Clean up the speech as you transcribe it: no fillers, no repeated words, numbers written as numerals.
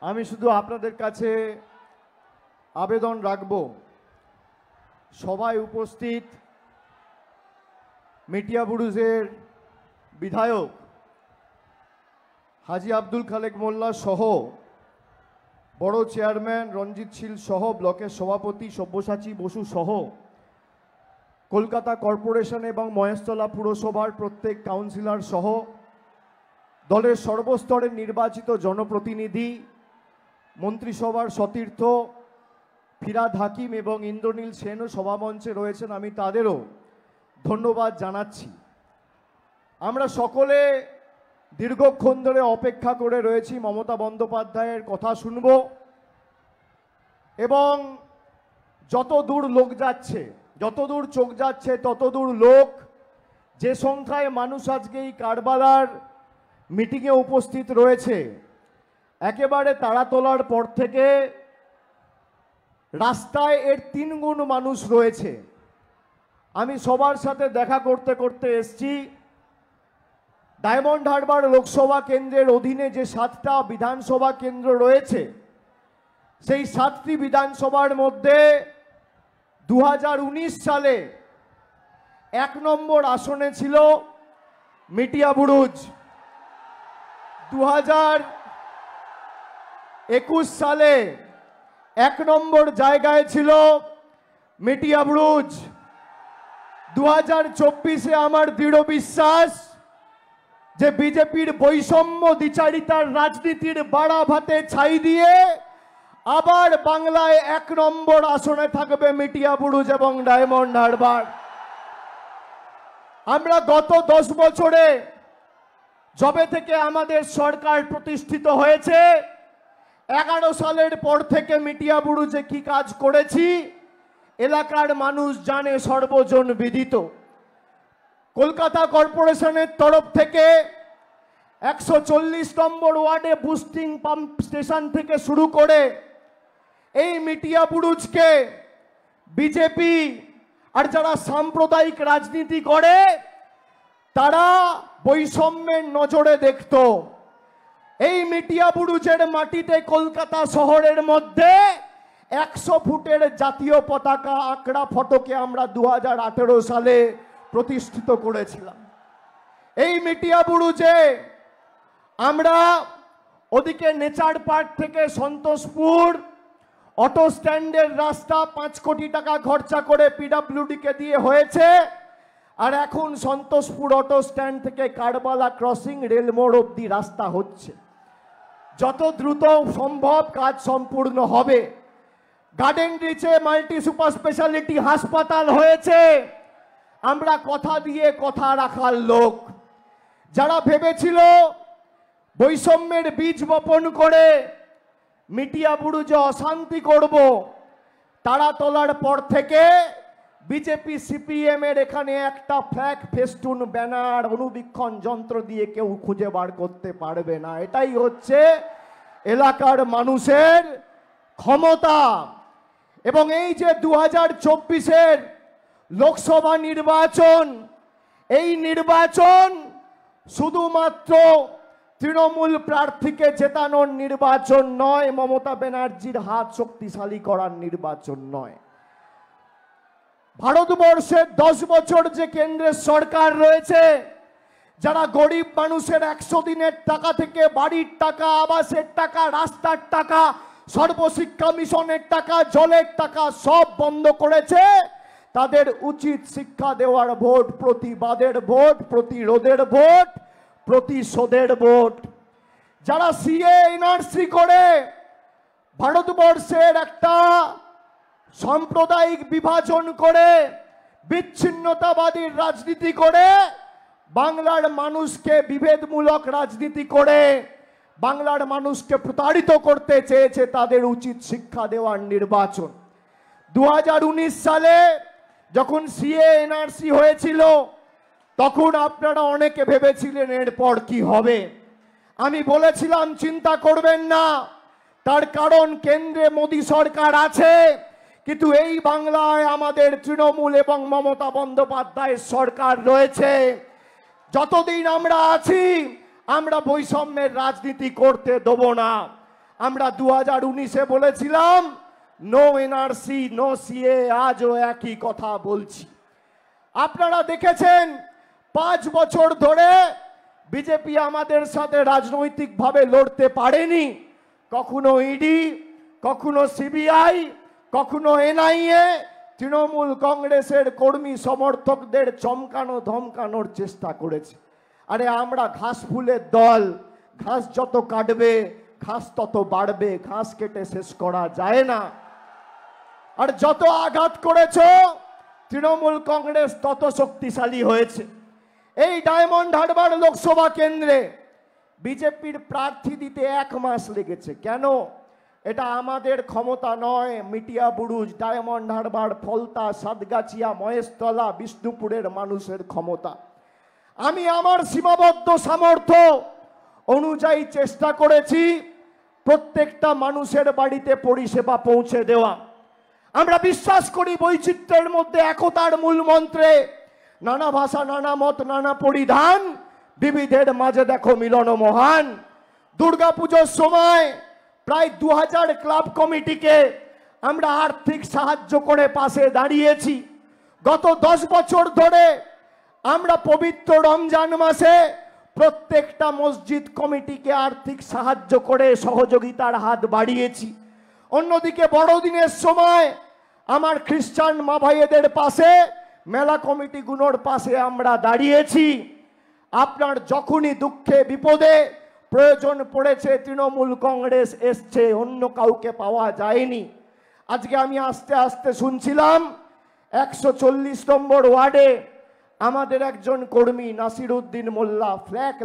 আমি শুধু আপনাদের কাছে আবেদন রাখব, সভায় উপস্থিত মেটিয়াবুরুজের বিধায়ক হাজী আব্দুল খালেক মোল্লা সহ বড় চেয়ারম্যান রঞ্জিত শীল সহ ব্লকের সভাপতি সব্যসাচী বসু সহ কলকাতা কর্পোরেশন এবং মহেশতলা পুরসভার প্রত্যেক কাউন্সিলর সহ দলের সর্বস্তরের নির্বাচিত জনপ্রতিনিধি, মন্ত্রিসভার সতীর্থ ফিরাদ হাকিম এবং ইন্দ্রনীল সেনও সভামঞ্চে রয়েছেন, আমি তাদেরও ধন্যবাদ জানাচ্ছি। আমরা সকলে দীর্ঘক্ষণ ধরে অপেক্ষা করে রয়েছি মমতা বন্দ্যোপাধ্যায়ের কথা শুনব এবং যত দূর লোক যাচ্ছে, যত দূর চোখ যাচ্ছে তত দূর লোক, যে সংখ্যায় মানুষ আজকে এই কারবালার মিটিংয়ে উপস্থিত রয়েছে, একেবারে তারা তোলার পর থেকে রাস্তায় এর 3 গুণ মানুষ রয়েছে। আমি সবার সাথে দেখা করতে করতে এসছি। ডায়মন্ড হারবার লোকসভা কেন্দ্রের অধীনে যে 7টা বিধানসভা কেন্দ্র রয়েছে, সেই 7টি বিধানসভার মধ্যে 2019 সালে 1 নম্বর আসনে ছিল মেটিয়াবুরুজ, 2021 সালে 1 নম্বর জায়গায় ছিল মেটিয়াবুরুজ, 2024-এ আমার দৃঢ় বিশ্বাস যে বিজেপির বৈষম্য দ্বিচারিতার রাজনীতির বাড়া ভাতে ছাই দিয়ে আবার বাংলায় 1 নম্বর আসনে থাকবে মেটিয়াবুরুজ এবং ডায়মন্ড হারবার। আমরা গত 10 বছরে যবে থেকে আমাদের সরকার প্রতিষ্ঠিত হয়েছে, 11 সালের পর থেকে মেটিয়াবুরুজে কি কাজ করেছি এলাকার মানুষ জানে, সর্বজন বিদিত। কলকাতা কর্পোরেশনের তরফ থেকে 140 নম্বর ওয়ার্ডে বুস্টিং পাম্প স্টেশন থেকে শুরু করে এই মেটিয়াবুরুজকে বিজেপি আর যারা সাম্প্রদায়িক রাজনীতি করে তারা বৈষম্যের নজরে দেখত। এই মেটিয়াবুরুজের মাটিতে কলকাতা শহরের মধ্যে 100 ফুটের জাতীয় পতাকা আঁকড়া ফটোকে আমরা 2018 সালে প্রতিষ্ঠিত করেছিলাম। এই মেটিয়াবুরুজে আমরা ওদিকে নেচার পার্ক থেকে সন্তোষপুর অটো স্ট্যান্ডের রাস্তা 5 কোটি টাকা খরচা করে পিডব্লিউডিকে দিয়ে হয়েছে, আর এখন সন্তোষপুর অটো স্ট্যান্ড থেকে কারবালা ক্রসিং রেলমোড় অবধি রাস্তা হচ্ছে। যত দ্রুত সম্ভব কাজ সম্পূর্ণ হবে। গার্ডেন রিচে মাল্টি সুপার স্পেশালিটি হাসপাতাল হয়েছে। আমরা কথা দিয়ে কথা রাখার লোক। যারা ভেবেছিল বৈষম্যের বীজ বপন করে মেটিয়াবুরুজে অশান্তি করব, তারা তোলার পর থেকে বিজেপি সিপিএম এর এখানে একটা ফ্ল্যাগ, ফেস্টুন, ব্যানার, অনুবীক্ষণ যন্ত্র দিয়ে কেউ খুঁজে বার করতে পারবে না। এটাই হচ্ছে এলাকার মানুষের ক্ষমতা। এবং এই যে 2024-এর লোকসভা নির্বাচন, এই নির্বাচন শুধুমাত্র তৃণমূল প্রার্থীকে জেতানোর নির্বাচন নয়, মমতা ব্যানার্জির হাত শক্তিশালী করার নির্বাচন নয়। ভারতবর্ষের 10 বছর যে কেন্দ্রের সরকার রয়েছে, যারা গরিব মানুষের 100 দিনের টাকা থেকে বাড়ির টাকা, আবাসের টাকা, রাস্তার টাকা, সর্বশিক্ষা মিশনের টাকা, জলের টাকা সব বন্ধ করেছে, তাদের উচিত শিক্ষা দেওয়ার ভোট, প্রতিবাদের ভোট, প্রতিরোধের ভোট, প্রতিশোধের ভোট। যারা সিএ এনআরসি করে ভারতবর্ষের একটা সাম্প্রদায়িক বিভাজন করে বিচ্ছিন্নতাবাদীর রাজনীতি করে বাংলার মানুষকে বিভেদমূলক রাজনীতি করে বাংলার মানুষকে প্রতারিত করতে চেয়েছে, তাদের উচিত শিক্ষা দেওয়ার নির্বাচন। 2019 সালে যখন সিএ এনআরসি হয়েছিল তখন আপনারা অনেকে ভেবেছিলেন এরপর কি হবে। আমি বলেছিলাম চিন্তা করবেন না, তার কারণ কেন্দ্রে মোদী সরকার আছে, কিন্তু এই বাংলায় আমাদের তৃণমূল এবং মমতা বন্দ্যোপাধ্যায়ের সরকার রয়েছে। যতদিন আমরা আছি আমরা বৈষম্যের রাজনীতি করতে দেব না। আমরা 2019-এ বলেছিলাম নো এনআরসি নো সিএ, আজও একই কথা বলছি। আপনারা দেখেছেন 5 বছর ধরে বিজেপি আমাদের সাথে রাজনৈতিকভাবে লড়তে পারেনি। কখনো ইডি, কখনো সিবিআই, কখনো এনআইএ তৃণমূল কংগ্রেসের কর্মী সমর্থকদের চমকানো ধমকানোর চেষ্টা করেছে। আরে আমরা ঘাস ফুলের দল, ঘাস যত কাটবে ঘাস তত বাড়বে, ঘাস কেটে শেষ করা যায় না। আর যত আঘাত করেছ তৃণমূল কংগ্রেস তত শক্তিশালী হয়েছে। এই ডায়মন্ড হারবার লোকসভা কেন্দ্রে বিজেপির প্রার্থী দিতে 1 মাস লেগেছে। কেন? এটা আমাদের ক্ষমতা নয়, মিটিয়া বুরুজ, ডায়মন্ড হারবার, ফলতা, সাতগাছিয়া, মহেশতলা, বিষ্ণুপুরের মানুষের ক্ষমতা। আমি আমার সীমাবদ্ধ সামর্থ্য অনুযায়ী চেষ্টা করেছি প্রত্যেকটা মানুষের বাড়িতে পরিষেবা পৌঁছে দেওয়া। আমরা বিশ্বাস করি বৈচিত্র্যের মধ্যে একতার মূল মন্ত্রে, নানা ভাষা, নানা মত, নানা পরিধান, বিবিধের মাঝে দেখো মিলন মহান। দুর্গাপুজোর সময় প্রায় 2000 ক্লাব কমিটিকে আমরা আর্থিক সাহায্য করে পাশে দাঁড়িয়েছি। গত 10 বছর ধরে আমরা পবিত্র রমজান মাসে প্রত্যেকটা মসজিদ কমিটিকে আর্থিক সাহায্য করে সহযোগিতার হাত বাড়িয়েছি। অন্যদিকে বড়দিনের সময় আমার খ্রিস্টান মা ভাইদের পাশে, মেলা কমিটিগুলোর পাশে আমরা দাঁড়িয়েছি। আপনার যখনই দুঃখে বিপদে প্রয়োজন পড়েছে তৃণমূল কংগ্রেস এসছে, অন্য কাউকে পাওয়া যায়নি। আজকে আমি আস্তে আস্তে শুনছিলাম 140 নম্বর ওয়ার্ডে আমাদের একজন কর্মী নাসিরউদ্দিন মোল্লা ফ্ল্যাগ